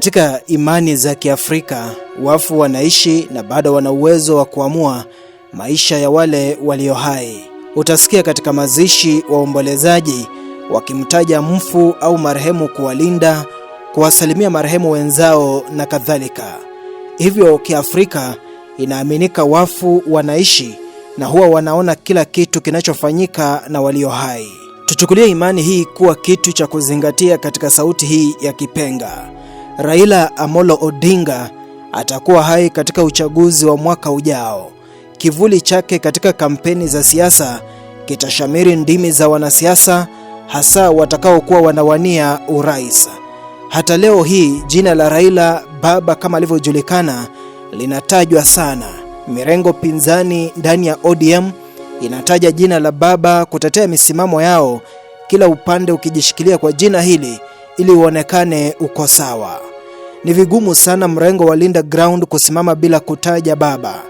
Katika imani za Kiafrika, wafu wanaishi na bado wana uwezo wa kuamua maisha ya wale walio hai. Utasikia katika mazishi waombolezaji wakimtaja mfu au marehemu kuwalinda, kuwasalimia marehemu wenzao na kadhalika. Hivyo Kiafrika inaaminika wafu wanaishi na huwa wanaona kila kitu kinachofanyika na walio hai. Tuchukulie imani hii kuwa kitu cha kuzingatia katika sauti hii ya kipenga. Raila Amolo Odinga atakuwa hai katika uchaguzi wa mwaka ujao. Kivuli chake katika kampeni za siasa kitashamiri ndimi za wanasiasa, hasa watakaokuwa wanawania urais. Hata leo hii jina la Raila Baba kama alivyojulikana linatajwa sana. Mirengo pinzani ndani ya ODM inataja jina la Baba kutetea misimamo yao, kila upande ukijishikilia kwa jina hili ili uonekane uko sawa. Ni vigumu sana mrengo wa Linda Ground kusimama bila kutaja Baba.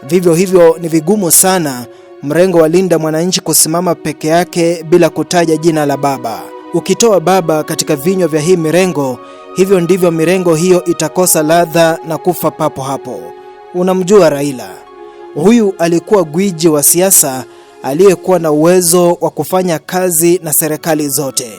Vivyo hivyo ni vigumu sana mrengo wa Linda Mwananchi kusimama peke yake bila kutaja jina la Baba. Ukitoa Baba katika vinywa vya hii mirengo, hivyo ndivyo mirengo hiyo itakosa ladha na kufa papo hapo. Unamjua Raila? Huyu alikuwa gwiji wa siasa aliyekuwa na uwezo wa kufanya kazi na serikali zote.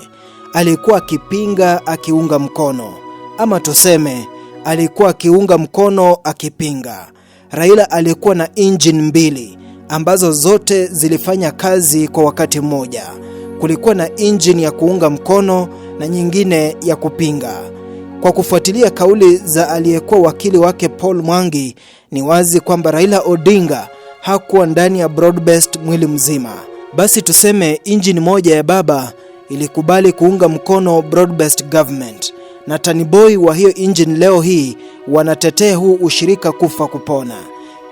Alikuwa akipinga akiunga mkono, ama tuseme alikuwa akiunga mkono akipinga. Raila alikuwa na engine mbili ambazo zote zilifanya kazi kwa wakati mmoja. Kulikuwa na engine ya kuunga mkono na nyingine ya kupinga. Kwa kufuatilia kauli za aliyekuwa wakili wake Paul Mwangi, ni wazi kwamba Raila Odinga hakuwa ndani ya broad-based mwili mzima. Basi tuseme engine moja ya Baba ilikubali kuunga mkono broad-based government, na Taniboy wa hiyo engine leo hii wanatetea huu ushirika kufa kupona.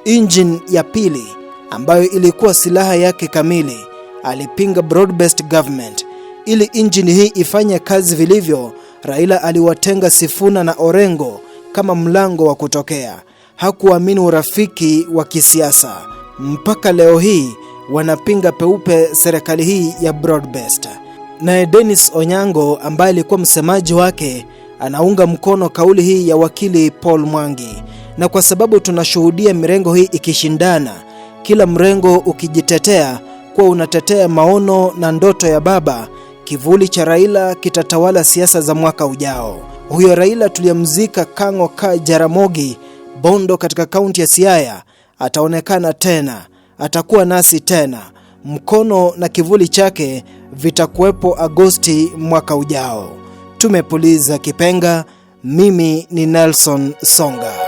Engine ya pili ambayo ilikuwa silaha yake kamili alipinga broad-based government. Ili engine hii ifanye kazi vilivyo, Raila aliwatenga Sifuna na Orengo kama mlango wa kutokea. Hakuamini urafiki wa kisiasa. Mpaka leo hii wanapinga peupe serikali hii ya broad-based. Naye Dennis Onyango ambaye alikuwa msemaji wake anaunga mkono kauli hii ya wakili Paul Mwangi. Na kwa sababu tunashuhudia mirengo hii ikishindana, kila mrengo ukijitetea kuwa unatetea maono na ndoto ya Baba, kivuli cha Raila kitatawala siasa za mwaka ujao. Huyo Raila tuliyemzika Kang'o ka Jaramogi Bondo katika kaunti ya Siaya ataonekana tena, atakuwa nasi tena. Mkono na kivuli chake vitakuwepo Agosti mwaka ujao. Tumepuliza kipenga. Mimi ni Nelson Songa.